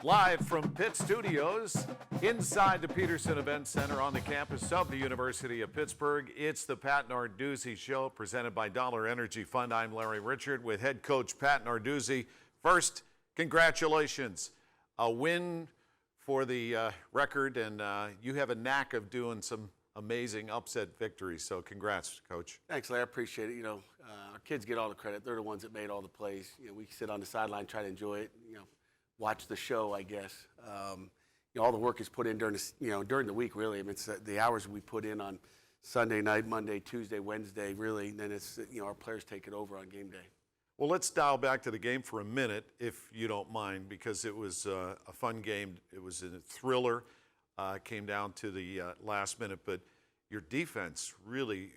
Live from Pitt Studios, inside the Peterson Event Center on the campus of the University of Pittsburgh, it's the Pat Narduzzi Show, presented by Dollar Energy Fund. I'm Larry Richard with head coach Pat Narduzzi. First, congratulations. A win for the record, and you have a knack of doing some amazing upset victories, so congrats, Coach. Thanks, Larry. I appreciate it. You know, our kids get all the credit. They're the ones that made all the plays. You know, we sit on the sideline, try to enjoy it, watch the show, I guess. All the work is put in during the week, really. I mean, it's the hours we put in on Sunday night, Monday, Tuesday, Wednesday, really. And then it's, our players take it over on game day. Well, let's dial back to the game for a minute, if you don't mind, because it was a fun game. It was a thriller. Came down to the last minute, but your defense really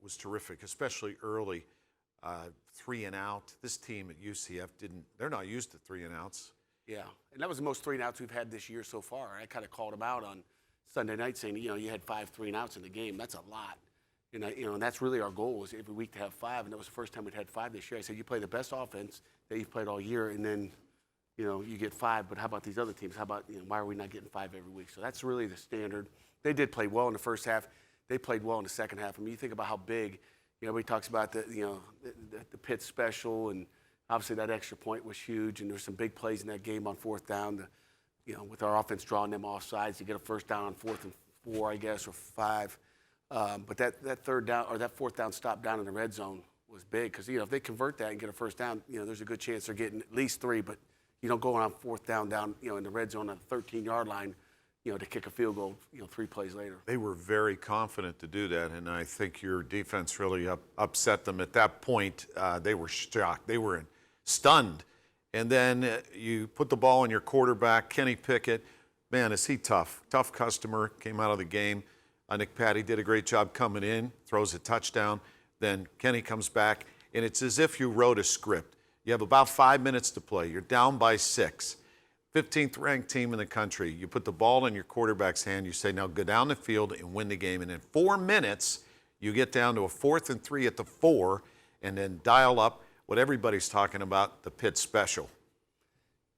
was terrific, especially early. 3 and out. This team at UCF they're not used to 3 and outs. Yeah, and that was the most 3 and outs we've had this year so far. I kind of called them out on Sunday night saying, you had 5 3 and outs in the game. That's a lot. And, and that's really our goal, was every week to have 5, and that was the first time we'd had 5 this year. I said, you play the best offense that you've played all year, and then, you get 5, but how about these other teams? How about, why are we not getting 5 every week? So that's really the standard. They did play well in the first half. They played well in the second half. I mean, you think about how big, everybody talks about the Pitt special, and obviously that extra point was huge, and there's some big plays in that game on 4th down, with our offense drawing them off sides to get a first down on 4th and 4, I guess, or 5. But that 3rd down, or that 4th down stop down in the red zone was big, because, if they convert that and get a first down, there's a good chance they're getting at least 3, but you don't go on 4th down, in the red zone on the 13-yard line, to kick a field goal, 3 plays later. They were very confident to do that, and I think your defense really upset them. At that point, they were shocked. They were stunned. And then you put the ball in your quarterback, Kenny Pickett. Man, is he tough. Tough customer, came out of the game. Nick Patty did a great job coming in, throws a touchdown. Then Kenny comes back, and it's as if you wrote a script. You have about 5 minutes to play. You're down by 6. 15th ranked team in the country. You put the ball in your quarterback's hand. You say, now go down the field and win the game. And in 4 minutes, you get down to a 4th and 3 at the 4, and then dial up what everybody's talking about, the Pitt special.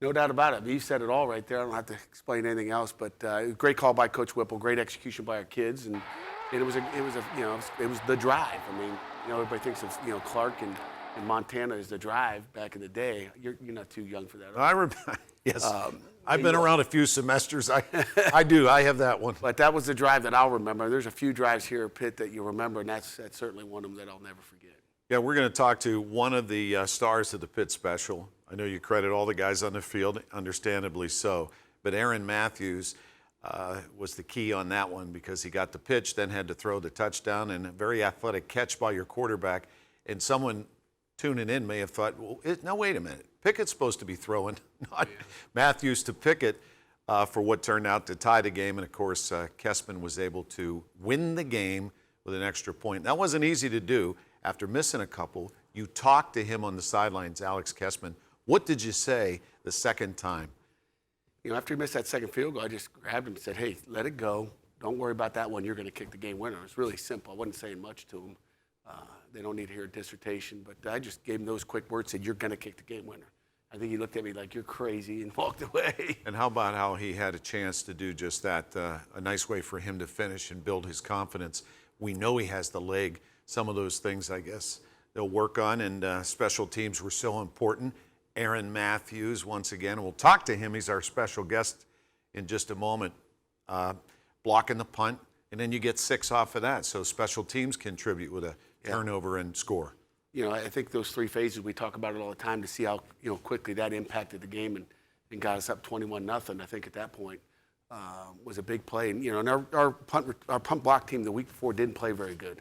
No doubt about it. You said it all right there. I don't have to explain anything else. But great call by Coach Whipple. Great execution by our kids, and it was the drive. I mean, everybody thinks of Clark and Montana is the drive back in the day. You're not too young for that. I remember. Yes. I've been around a few semesters. I do. I have that one. But that was the drive that I'll remember. There's a few drives here at Pitt that you remember, and that's certainly one of them that I'll never forget. Yeah, we're going to talk to one of the stars of the Pitt special. I know you credit all the guys on the field, understandably so. But Aaron Matthews was the key on that one, because he got the pitch, then had to throw the touchdown, and a very athletic catch by your quarterback. And someone tuning in may have thought, well, no, wait a minute. Pickett's supposed to be throwing, not Matthews to Pickett for what turned out to tie the game. And, of course, Kessman was able to win the game with an extra point. That wasn't easy to do. After missing a couple, you talked to him on the sidelines, Alex Kessman. What did you say the second time? After he missed that second field goal, I just grabbed him and said, hey, let it go. Don't worry about that one. You're going to kick the game winner. It's really simple. I wasn't saying much to him. They don't need to hear a dissertation, but I just gave him those quick words, said, you're going to kick the game winner. I think he looked at me like, you're crazy, and walked away. And how about how he had a chance to do just that? A nice way for him to finish and build his confidence. We know he has the leg. Some of those things, I guess, they'll work on, and special teams were so important. Aaron Matthews, once again, we'll talk to him. He's our special guest in just a moment. Blocking the punt, and then you get 6 off of that. So special teams contribute with a turnover and score. I think those 3 phases, we talk about it all the time, to see how quickly that impacted the game and got us up 21-0. I think at that point was a big play. And our punt block team the week before didn't play very good,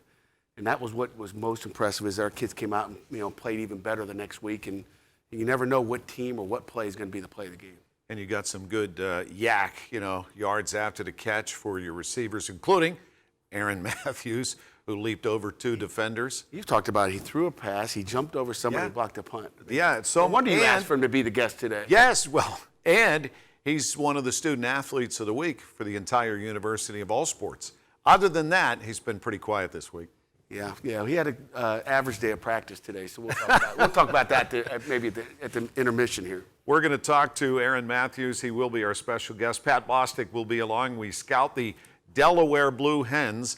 and that was what was most impressive. Is our kids came out and played even better the next week. And you never know what team or what play is going to be the play of the game. And you got some good yards after the catch for your receivers, including Aaron Matthews, who leaped over 2 defenders. You've talked about it. He threw a pass. He jumped over somebody, blocked a punt. Yeah. No wonder you asked for him to be the guest today. Yes. Well, and he's one of the student athletes of the week for the entire University of all sports. Other than that, he's been pretty quiet this week. Yeah. He had an average day of practice today, so we'll talk about that maybe at the intermission here. We're going to talk to Aaron Matthews. He will be our special guest. Pat Bostic will be along. We scout the Delaware Blue Hens,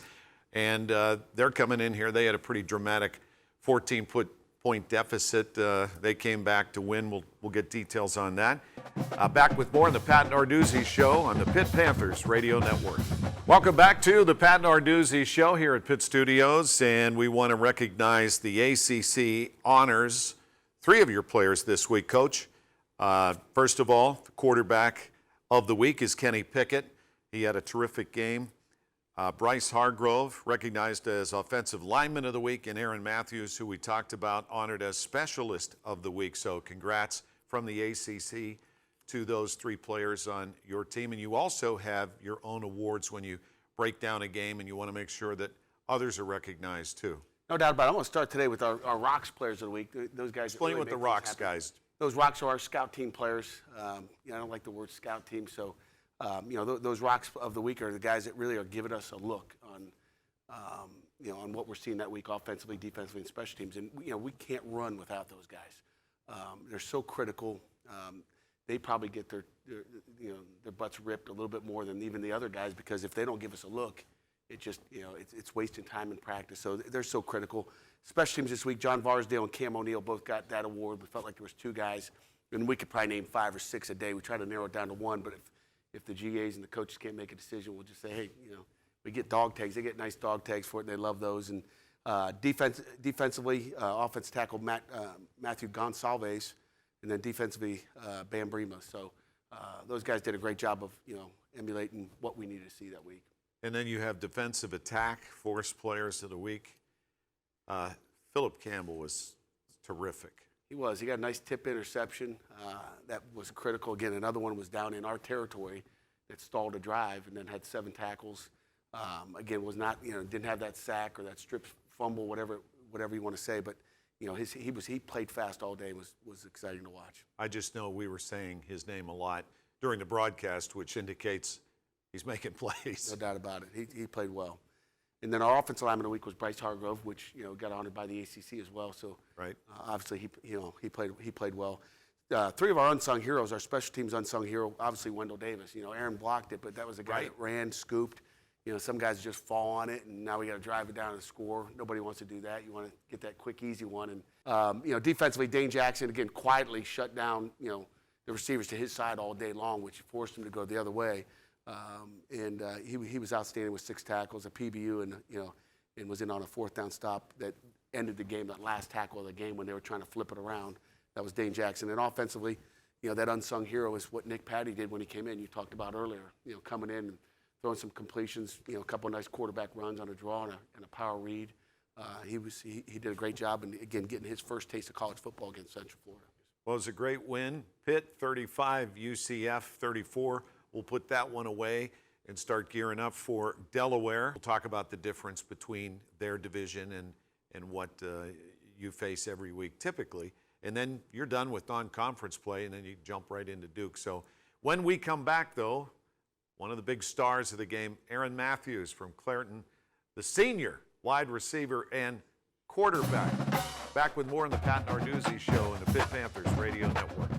and they're coming in here. They had a pretty dramatic 14-point deficit. They came back to win. We'll get details on that. Back with more on the Pat Narduzzi Show on the Pitt Panthers Radio Network. Welcome back to the Pat Narduzzi Show here at Pitt Studios, and we want to recognize the ACC honors 3 of your players this week, Coach. First of all, the quarterback of the week is Kenny Pickett. He had a terrific game. Bryce Hargrove, recognized as Offensive Lineman of the Week, and Aaron Matthews, who we talked about, honored as Specialist of the Week. So congrats from the ACC to those 3 players on your team. And you also have your own awards when you break down a game, and you want to make sure that others are recognized too. No doubt about it. I'm going to start today with our Rocks players of the week. Those guys. Explain really what the make Rocks things happen. guys. Those Rocks are our scout team players. I don't like the word scout team, so those Rocks of the week are the guys that really are giving us a look on, on what we're seeing that week, offensively, defensively, and special teams. And we can't run without those guys. They're so critical. They probably get their butts ripped a little bit more than even the other guys, because if they don't give us a look, it just it's wasting time in practice. So they're so critical. Special teams this week, John Varsdale and Cam O'Neill both got that award. We felt like there was 2 guys, and we could probably name 5 or 6 a day. We try to narrow it down to 1, but if the GAs and the coaches can't make a decision, we'll just say, hey, we get dog tags. They get nice dog tags for it, and they love those. And defensively, offense tackle Matthew Gonsalves, and then defensively, Bam Brima. So those guys did a great job of emulating what we needed to see that week. And then you have defensive attack, force players of the week. Philip Campbell was terrific. He was. He got a nice tip interception. That was critical. Again, another one was down in our territory that stalled a drive and then had 7 tackles. Again, was not, didn't have that sack or that strip fumble, whatever you want to say, but he played fast all day. Was exciting to watch. I just know we were saying his name a lot during the broadcast, which indicates he's making plays. No doubt about it. He played well. And then our offensive lineman of the week was Bryce Hargrove, which got honored by the ACC as well. So right. Obviously he played well. 3 of our unsung heroes, our special teams unsung hero, obviously Wendell Davis. Aaron blocked it, but that was a guy that ran, scooped. Some guys just fall on it, and now we got to drive it down and score. Nobody wants to do that. You want to get that quick, easy one. And defensively, Dane Jackson again quietly shut down the receivers to his side all day long, which forced him to go the other way. He was outstanding with 6 tackles, a PBU, and was in on a 4th down stop that ended the game, that last tackle of the game when they were trying to flip it around. That was Dane Jackson. And offensively, that unsung hero is what Nick Patty did when he came in. You talked about earlier, coming in and throwing some completions, a couple of nice quarterback runs on a draw and a power read. He did a great job, and again, getting his first taste of college football against Central Florida. Well, it was a great win. Pitt 35, UCF 34. We'll put that one away and start gearing up for Delaware. We'll talk about the difference between their division and what you face every week typically. And then you're done with non-conference play, and then you jump right into Duke. So when we come back, though, one of the big stars of the game, Aaron Matthews from Clairton, the senior wide receiver and quarterback. Back with more on the Pat Narduzzi Show and the Pitt Panthers Radio Network.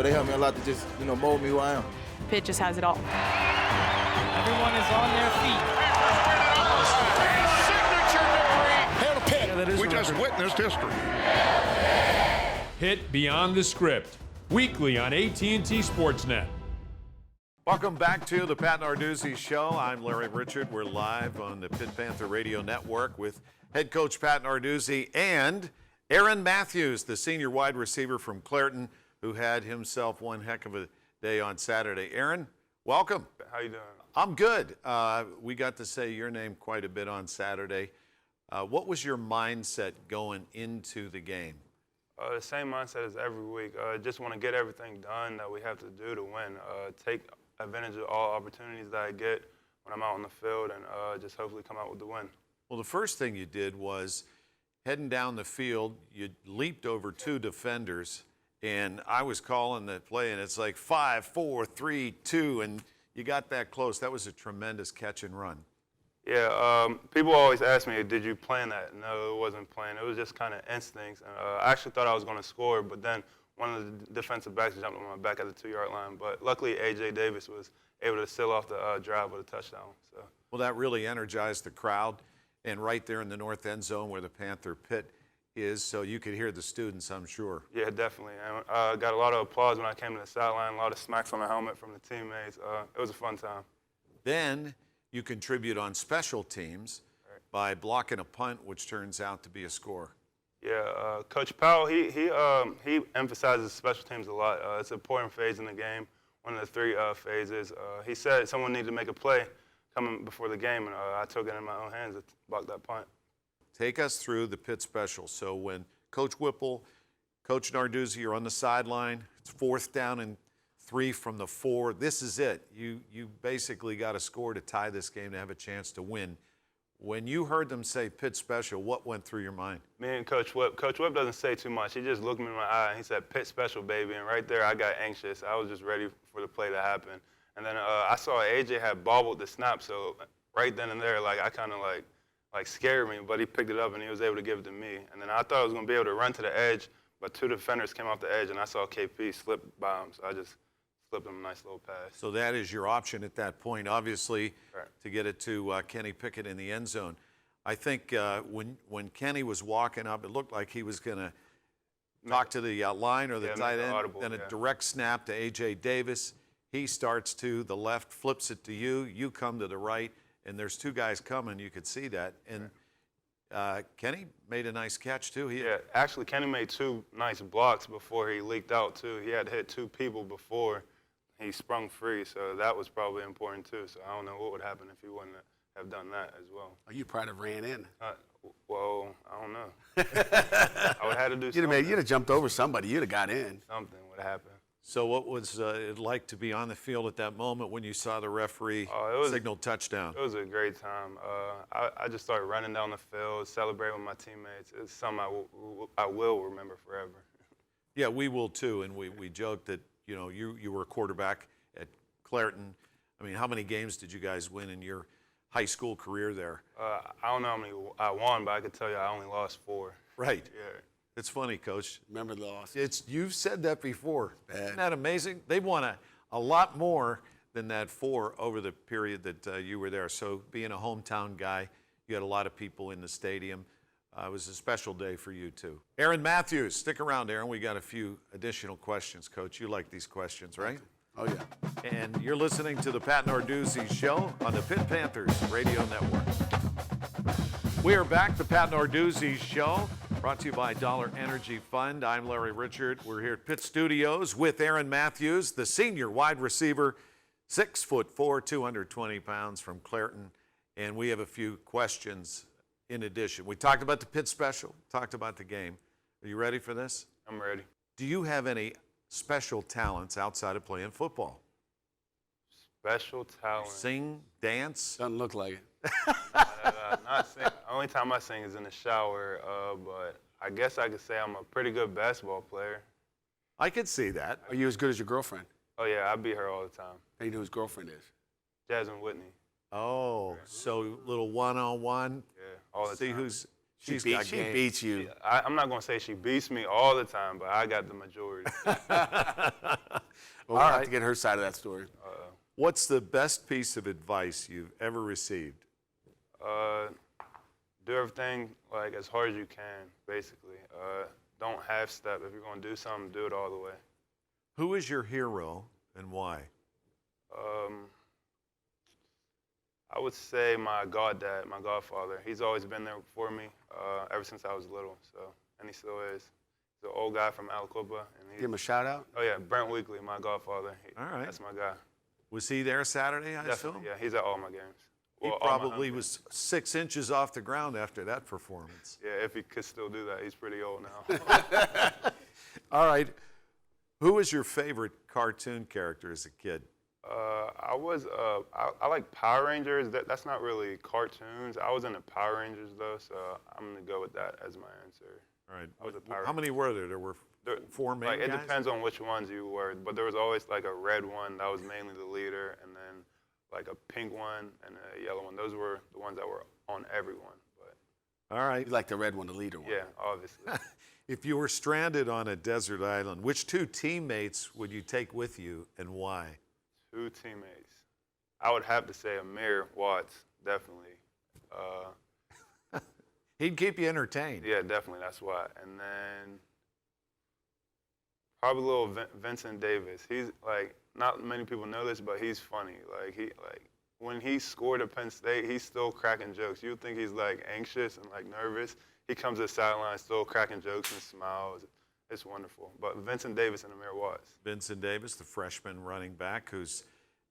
They helped me a lot to just, mold me who I am. Pitt just has it all. Everyone is on their feet. Signature victory. Hail to Pitt. We just witnessed history. Pitt Beyond the Script, weekly on AT&T Sportsnet. Welcome back to the Pat Narduzzi Show. I'm Larry Richard. We're live on the Pitt Panther Radio Network with head coach Pat Narduzzi and Aaron Matthews, the senior wide receiver from Clairton, who had himself one heck of a day on Saturday. Aaron, welcome. How you doing? I'm good. We got to say your name quite a bit on Saturday. What was your mindset going into the game? The same mindset as every week. Just want to get everything done that we have to do to win. Take advantage of all opportunities that I get when I'm out on the field, and just hopefully come out with the win. Well, the first thing you did was heading down the field, you leaped over two defenders, and I was calling the play, and it's like 5, 4, 3, 2, and you got that close. That was a tremendous catch and run. Yeah, people always ask me, did you plan that? No, it wasn't planned. It was just kind of instincts. I actually thought I was going to score, but then one of the defensive backs jumped on my back at the 2-yard line. But luckily, A.J. Davis was able to seal off the drive with a touchdown. So. Well, that really energized the crowd, and right there in the north end zone where the Panther Pitt is, so you could hear the students, I'm sure. Yeah, definitely. And I got a lot of applause when I came to the sideline, a lot of smacks on the helmet from the teammates. It was a fun time. Then you contribute on special teams by blocking a punt, which turns out to be a score. Yeah, Coach Powell, he emphasizes special teams a lot. It's an important phase in the game, one of the 3 phases. He said someone needed to make a play coming before the game, and I took it in my own hands to block that punt. Take us through the Pitt special. So when Coach Whipple, Coach Narduzzi are on the sideline, it's 4th down and 3 from the 4. This is it. You basically got to score to tie this game to have a chance to win. When you heard them say Pitt special, what went through your mind? Me and Coach Whip doesn't say too much. He just looked me in my eye and he said, Pitt special, baby. And right there, I got anxious. I was just ready for the play to happen. And then I saw AJ had bobbled the snap, so right then and there, like I kind of like scared me, but he picked it up and he was able to give it to me. And then I thought I was going to be able to run to the edge, but 2 defenders came off the edge, and I saw KP slip by him, so I just slipped him a nice little pass. So that is your option at that point, obviously, to get it to Kenny Pickett in the end zone. I think when Kenny was walking up, it looked like he was going to talk to the line or the tight end, audible, then a direct snap to A.J. Davis. He starts to the left, flips it to you. You come to the right, and there's 2 guys coming. You could see that. And Kenny made a nice catch, too. Yeah, actually, Kenny made 2 nice blocks before he leaked out, too. He had hit 2 people before he sprung free, so that was probably important, too. So I don't know what would happen if he wouldn't have done that as well. Oh, you probably have ran in. Well, I don't know. I would have had to do something. You'd have jumped over somebody. You'd have got in. Something would happen. So what was it like to be on the field at that moment when you saw the referee signal touchdown? It was a great time. I just started running down the field, celebrating with my teammates. It's something I will remember forever. Yeah, we will too. And we joked that you were a quarterback at Clairton. I mean, how many games did you guys win in your high school career there? I don't know how many I won, but I could tell you I only lost 4. Right. Yeah. It's funny, Coach. Remember the loss? You've said that before. Bad. Isn't that amazing? They won a lot more than that 4 over the period that you were there. So being a hometown guy, you had a lot of people in the stadium. It was a special day for you, too. Aaron Matthews, stick around, Aaron. We got a few additional questions, Coach. You like these questions, right? Oh, yeah. And you're listening to the Pat Narduzzi Show on the Pitt Panthers Radio Network. We are back, the Pat Narduzzi Show, brought to you by Dollar Energy Fund. I'm Larry Richard. We're here at Pitt Studios with Aaron Matthews, the senior wide receiver, 6'4", 220 pounds from Clairton. And we have a few questions in addition. We talked about the Pitt special, talked about the game. Are you ready for this? I'm ready. Do you have any special talents outside of playing football? Special talent. Sing, dance? Doesn't look like it. Not sing. Only time I sing is in the shower, but I guess I could say I'm a pretty good basketball player. I could see that. Are you as good as your girlfriend? Oh, yeah, I beat her all the time. How do you know who his girlfriend is? Jasmine Whitney. Oh, so little one-on-one. Yeah, all the See time. who's She got game. beats you. I'm not going to say she beats me all the time, but I got the majority. We'll have to get her side of that story. What's the best piece of advice you've ever received? Do everything like as hard as you can, basically. Don't half-step. If you're going to do something, do it all the way. Who is your hero and why? I would say my goddad, my godfather. He's always been there for me ever since I was little, and he still is. the old guy from Aliquippa. And Give him a shout out. Oh yeah, Brent Weekly, my godfather. All right. That's my guy. Was he there Saturday, I assume? Definitely, yeah, he's at all my games. He Well, all my home probably games. was 6 inches off the ground after that performance. Yeah, if he could still do that, he's pretty old now. All right. Who was your favorite cartoon character as a kid? I like Power Rangers. That's not really cartoons. I was into Power Rangers though, so I'm gonna go with that as my answer. All right. I was a Power How many were there? There were There- 4 main Like it guys? depends on which ones you were, but there was always like a red one that was mainly the leader, and then like a pink one and a yellow one. Those were the ones that were on everyone. But All right. You like the red one, the leader one. yeah, obviously. If you were stranded on a desert island, which 2 teammates would you take with you and why? 2 teammates. I would have to say Amir Watts, definitely. He'd keep you entertained. Yeah, definitely. That's why. And then probably little Vincent Davis. He's like, not many people know this, but he's funny. Like when he scored at Penn State, he's still cracking jokes. You'd think he's like anxious and like nervous. He comes to the sideline still cracking jokes and smiles. It's wonderful. But Vincent Davis and Amir Watts. Vincent Davis, the freshman running back who's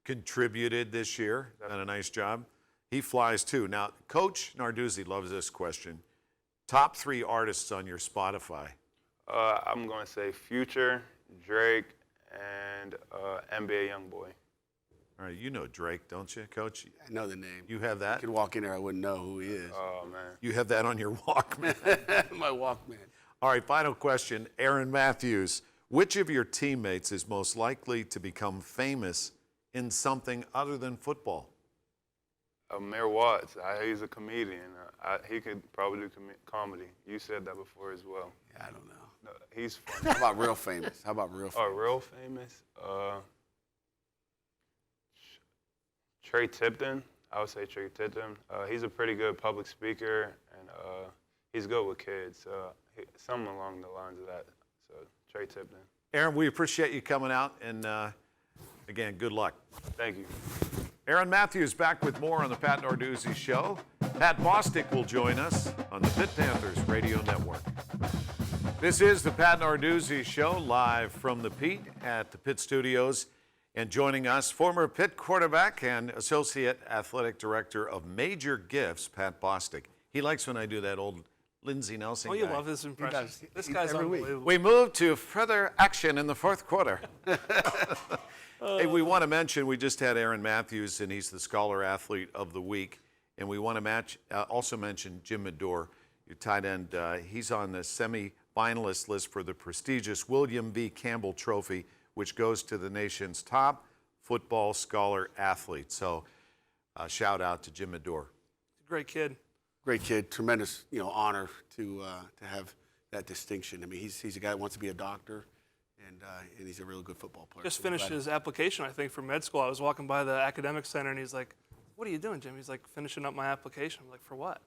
contributed this year, done a nice job. He flies too. Now, Coach Narduzzi loves this question. Top 3 artists on your Spotify. I'm going to say Future, Drake, and NBA Youngboy. All right, you know Drake, don't you, Coach? I know the name. You have I that? could walk in there, I wouldn't know who he is. Oh, man. You have that on your Walkman. My Walkman. All right, final question. Aaron Matthews, which of your teammates is most likely to become famous in something other than football? Amir Watts, he's a comedian. He could probably do comedy. You said that before as well. Yeah, I don't know. No, he's funny. How about real famous? How about real famous? Oh, real famous? Trey Tipton. I would say Trey Tipton. He's a pretty good public speaker, and he's good with kids. Something along the lines of that. So Trey Tipton. Aaron, we appreciate you coming out, and again, good luck. Thank you. Aaron Matthews back with more on the Pat Narduzzi Show. Pat Bostic will join us on the Pitt Panthers Radio Network. This is the Pat Narduzzi Show, live from the Pitt at the Pitt Studios. And joining us, former Pitt quarterback and Associate Athletic Director of Major Gifts, Pat Bostic. He likes when I do that old Lindsey Nelson Oh, you guy. love his impressions. does. This guy's Every week. unbelievable. We move to further action in the 4th quarter. Hey, we want to mention we just had Aaron Matthews, and he's the Scholar Athlete of the Week. And we want to also mention Jim Medore, your tight end. He's on the semi-finalist list for the prestigious William V. Campbell Trophy, which goes to the nation's top football scholar athlete. So shout out to Jim Medore. Great kid. Great kid. Tremendous, honor to have that distinction. I mean, he's a guy that wants to be a doctor, and he's a really good football player. Just So we're finished glad- his application, I think, for med school. I was walking by the academic center, and he's like, "What are you doing, Jim?" He's like, "Finishing up my application." I'm like, "For what?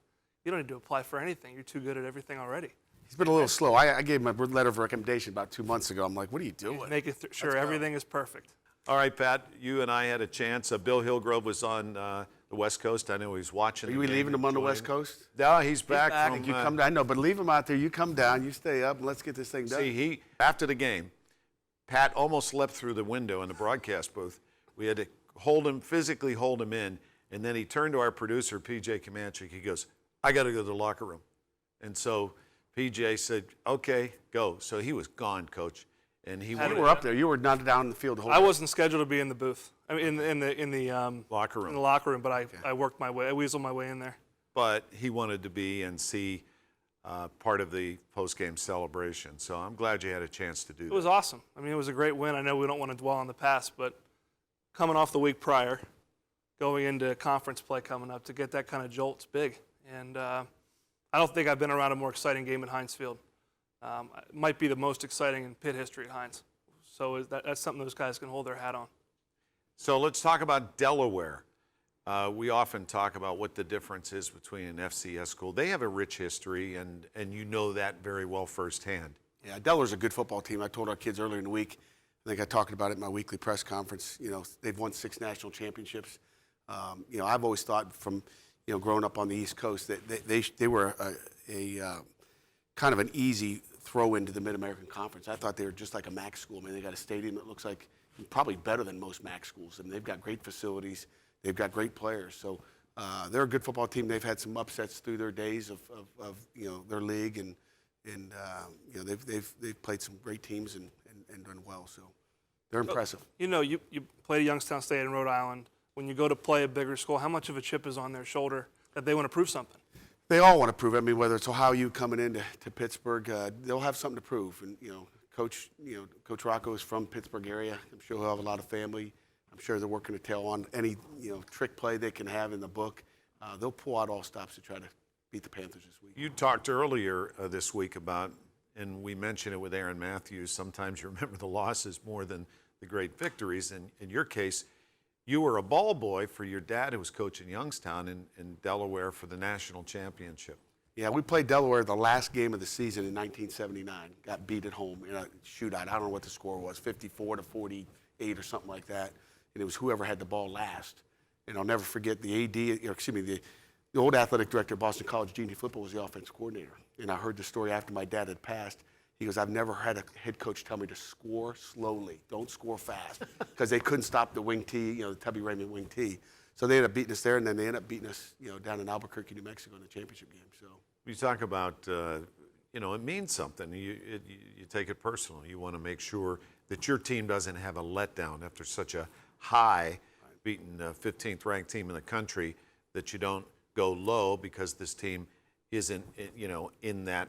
You don't need to apply for anything. You're too good at everything already." He's been a little slow. I gave him a letter of recommendation about 2 months ago. I'm like, what are you doing? Make it sure everything is perfect. All right, Pat, you and I had a chance. Bill Hillgrove was on the West Coast. I know he was watching. Are you leaving him on the West Coast? Coast? No, he's back. back. From, You come down. I know, but leave him out there. You come down. You stay up, and let's get this thing done. See, after the game, Pat almost leapt through the window in the broadcast booth. We had to physically hold him in, and then he turned to our producer, PJ Comanche. He goes, "I got to go to the locker room." And so PJ said, "Okay, go." So he was gone, Coach. And he You wanted were up there. You were not down in the field the whole I time. wasn't scheduled to be in the booth. I mean, in the locker room. in the locker room, but I worked my way. I weaseled my way in there. But he wanted to be and see part of the post-game celebration. So I'm glad you had a chance to do It that. was awesome. I mean, it was a great win. I know we don't want to dwell on the past, but coming off the week prior, going into conference play coming up, to get that kind of jolt's big. And I don't think I've been around a more exciting game in Heinz Field. It might be the most exciting in Pitt history at Heinz. So that's something those guys can hold their hat on. So let's talk about Delaware. We often talk about what the difference is between an FCS school. They have a rich history, and you know that very well firsthand. Yeah, Delaware's a good football team. I told our kids earlier in the week, I think I talked about it in my weekly press conference. They've won 6 national championships. I've always thought from, growing up on the East Coast that they were a kind of an easy throw into the Mid-American Conference. I thought they were just like a MAC school. I mean, they got a stadium that looks like probably better than most MAC schools. I mean, they've got great facilities. They've got great players. So they're a good football team. They've had some upsets through their days of their league, and they've played some great teams and done well. So they're impressive. You know, you played at Youngstown State in Rhode Island. When you go to play a bigger school, how much of a chip is on their shoulder that they want to prove something? They all want to prove. I mean, whether it's Ohio U coming into Pittsburgh, they'll have something to prove. And Coach Rocco is from Pittsburgh area. I'm sure he'll have a lot of family. I'm sure they're working to tail on any trick play they can have in the book. They'll pull out all stops to try to beat the Panthers this week. You talked earlier this week about, and we mentioned it with Aaron Matthews, sometimes you remember the losses more than the great victories. And in your case, you were a ball boy for your dad, who was coaching Youngstown in Delaware for the national championship. Yeah, we played Delaware the last game of the season in 1979. Got beat at home in a shootout. I don't know what the score was, 54-48 or something like that. And it was whoever had the ball last. And I'll never forget the old athletic director of Boston College, Gene Flippo, was the offensive coordinator. And I heard the story after my dad had passed. He goes, I've never had a head coach tell me to score slowly. Don't score fast. Because they couldn't stop the wing T, the Tubby Raymond wing T. So they ended up beating us there, and then they ended up beating us, down in Albuquerque, New Mexico in the championship game. So You talk about, it means something. You take it personal. You want to make sure that your team doesn't have a letdown after such a high, beating the 15th ranked team in the country, that you don't go low because this team isn't, in that.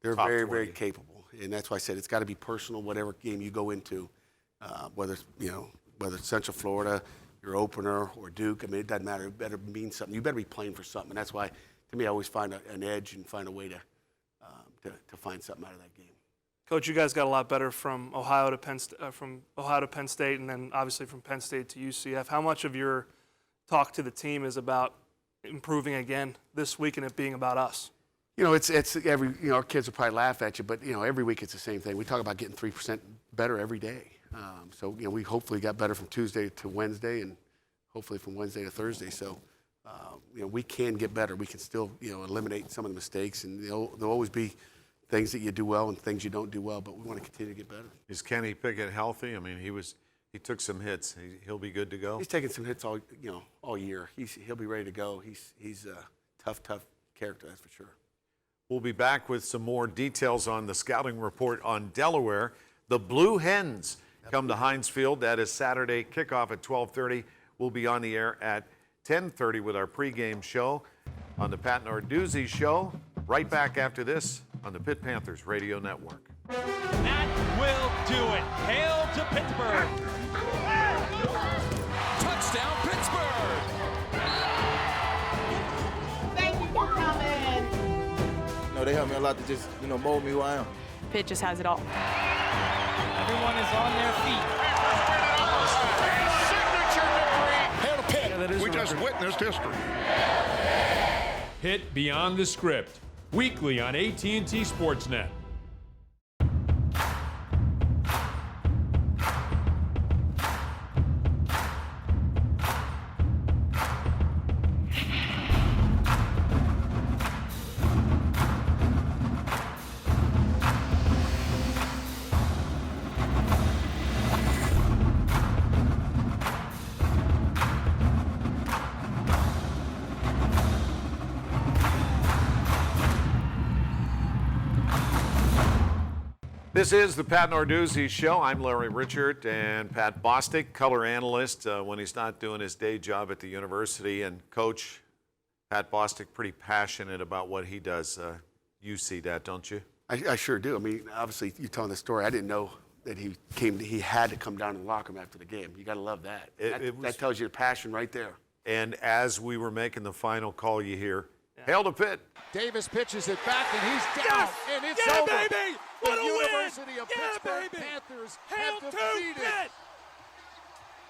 they're top very, 20. very capable. And that's why I said it's got to be personal, whatever game you go into, whether it's Central Florida, your opener, or Duke. I mean, it doesn't matter. It better mean something. You better be playing for something. And that's why, to me, I always find an edge and find a way to find something out of that game. Coach, you guys got a lot better from Ohio to Penn State, and then obviously from Penn State to UCF. How much of your talk to the team is about improving again this week, and it being about us? It's every, our kids will probably laugh at you, but, every week it's the same thing. We talk about getting 3% better every day. So, we hopefully got better from Tuesday to Wednesday, and hopefully from Wednesday to Thursday. So, we can get better. We can still, eliminate some of the mistakes, and there'll always be things that you do well and things you don't do well, but we want to continue to get better. Is Kenny Pickett healthy? I mean, he took some hits. He'll be good to go. He's taken some hits all year. He'll be ready to go. He's a tough character, that's for sure. We'll be back with some more details on the scouting report on Delaware. The Blue Hens come to Heinz Field. That is Saturday kickoff at 12:30. We'll be on the air at 10:30 with our pregame show on the Pat Narduzzi Show. Right back after this on the Pitt Panthers Radio Network. That will do it. Hail to Pittsburgh. Touchdown, Pittsburgh. Thank you for coming. They helped me a lot to just, mold me who I am. Pitt just has it all. Everyone is on their feet. Hail to Pitt. We just witnessed history. Pitt Beyond the Script, weekly on AT&T Sportsnet. This is the Pat Narduzzi Show. I'm Larry Richert, and Pat Bostic, color analyst when he's not doing his day job at the university. And Coach Pat Bostic, pretty passionate about what he does. You see that, don't you? I sure do. I mean, obviously, you telling the story, I didn't know that he had to come down to the locker room after the game. You got to love that. That tells you the passion right there. And as we were making the final call, you hear, hail to Pitt. Davis pitches it back, and he's down, and it's over. Baby! What The a University win! of Yeah, Pittsburgh baby! Panthers Hail have to defeated. Pitt!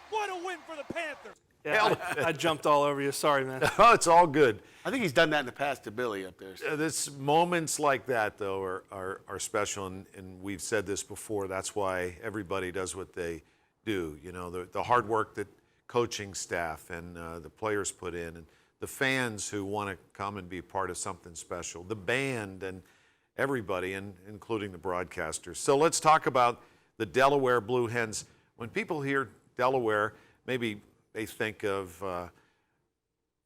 What a win for the Panthers! Yeah, I jumped all over you. Sorry, man. Oh, it's all good. I think he's done that in the past to Billy up there. So. This moments like that, though, are special, and we've said this before. That's why everybody does what they do. The hard work that coaching staff and the players put in, and the fans who want to come and be part of something special, the band, and everybody, including the broadcasters. So let's talk about the Delaware Blue Hens. When people hear Delaware, maybe they think of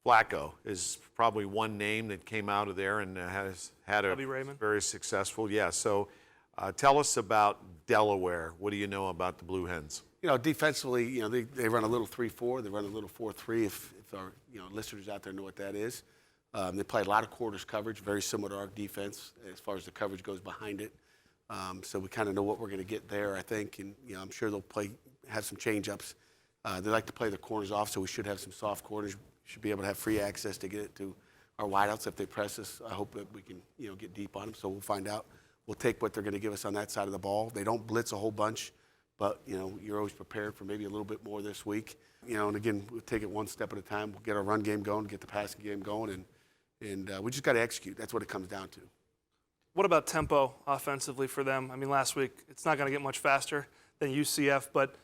Flacco is probably one name that came out of there and has had a very successful. Yeah, so tell us about Delaware. What do you know about the Blue Hens? You know, defensively, you know, they run a little 3-4. They run a little 4-3 if our, you know, listeners out there know what that is. They play a lot of quarters coverage, very similar to our defense as far as the coverage goes behind it. So we kind of know what we're going to get there, I think. And, you know, I'm sure they'll have some change-ups. They like to play their corners off, so we should have some soft corners. Should be able to have free access to get it to our wideouts if they press us. I hope that we can, you know, get deep on them. So we'll find out. We'll take what they're going to give us on that side of the ball. They don't blitz a whole bunch, but, you know, you're always prepared for maybe a little bit more this week. You know, and again, we'll take it one step at a time. We'll get our run game going, get the passing game going, and we just got to execute. That's what it comes down to. What about tempo offensively for them? I mean, last week, it's not going to get much faster than UCF, but,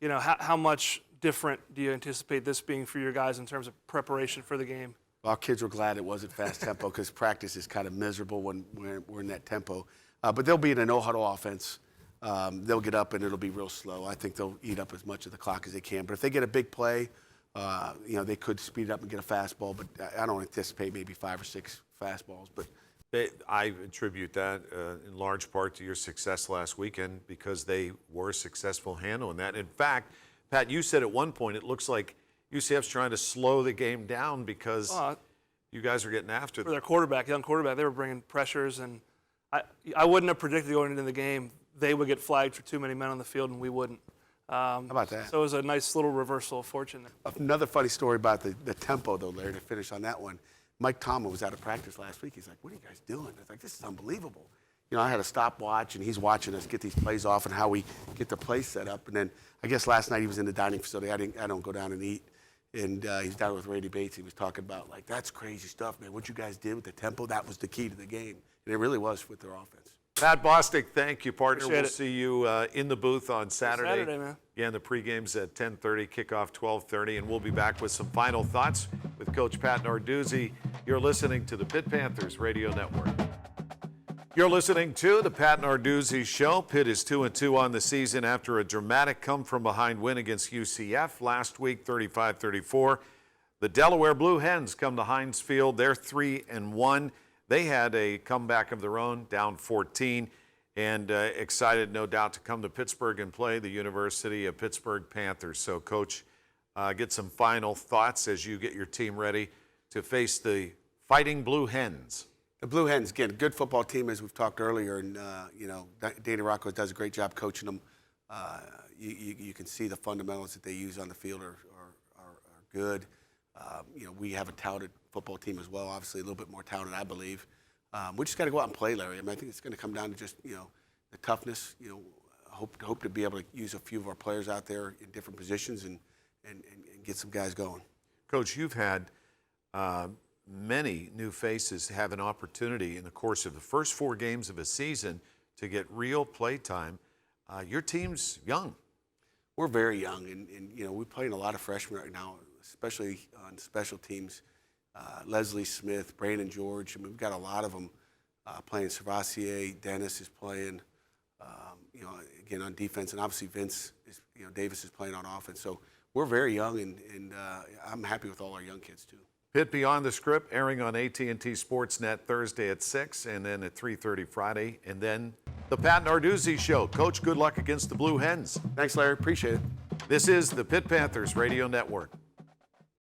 you know, how much different do you anticipate this being for your guys in terms of preparation for the game? Our kids were glad it wasn't fast tempo because practice is kind of miserable when we're in that tempo. But they'll be in a no-huddle offense. They'll get up and it'll be real slow. I think they'll eat up as much of the clock as they can. But if they get a big play, you know, they could speed it up and get a fastball. But I don't anticipate maybe 5 or 6 fastballs. But I attribute that in large part to your success last weekend because they were successful handling that. In fact, Pat, you said at one point it looks like UCF's trying to slow the game down because you guys are getting after them. For their quarterback, young quarterback, they were bringing pressures, and I wouldn't have predicted going into the game they would get flagged for too many men on the field, and we wouldn't. How about that? So it was a nice little reversal of fortune there. Another funny story about the tempo, though, Larry, to finish on that one. Mike Tomlin was out of practice last week. He's like, what are you guys doing? I was like, this is unbelievable. You know, I had a stopwatch, and he's watching us get these plays off and how we get the plays set up. And then I guess last night he was in the dining facility. I don't go down and eat. And he's down with Randy Bates. He was talking about, like, that's crazy stuff, man. What you guys did with the tempo, that was the key to the game. And it really was with their offense. Pat Bostic, thank you, partner. Appreciate we'll it. see you in the booth on Saturday. Saturday, man. Yeah, and the pregame's at 10:30, kickoff 12:30, and we'll be back with some final thoughts with Coach Pat Narduzzi. You're listening to the Pitt Panthers Radio Network. You're listening to the Pat Narduzzi Show. Pitt is 2-2 on the season after a dramatic come-from-behind win against UCF last week, 35-34. The Delaware Blue Hens come to Heinz Field. They're 3-1. They had a comeback of their own, down 14, and excited, no doubt, to come to Pittsburgh and play the University of Pittsburgh Panthers. So, Coach, get some final thoughts as you get your team ready to face the Fighting Blue Hens. The Blue Hens, again, good football team, as we've talked earlier, and, you know, Danny Rocco does a great job coaching them. You can see the fundamentals that they use on the field are good. You know, we have a touted football team as well, obviously a little bit more touted, I believe. We just got to go out and play, Larry. I mean, I think it's going to come down to just, you know, the toughness. You know, hope to be able to use a few of our players out there in different positions and get some guys going. Coach, you've had many new faces have an opportunity in the course of the first 4 games of a season to get real play time. Your team's young. We're very young, and you know, we're playing a lot of freshmen right now, especially on special teams. Leslie Smith, Brandon George. I mean, we've got a lot of them playing. Servassier, Dennis is playing. You know, again on defense, and obviously Vince is. You know, Davis is playing on offense. So we're very young, and I'm happy with all our young kids too. Pitt Beyond the Script airing on AT&T Sportsnet Thursday at 6, and then at 3:30 Friday, and then the Pat Narduzzi Show. Coach, good luck against the Blue Hens. Thanks, Larry. Appreciate it. This is the Pitt Panthers Radio Network.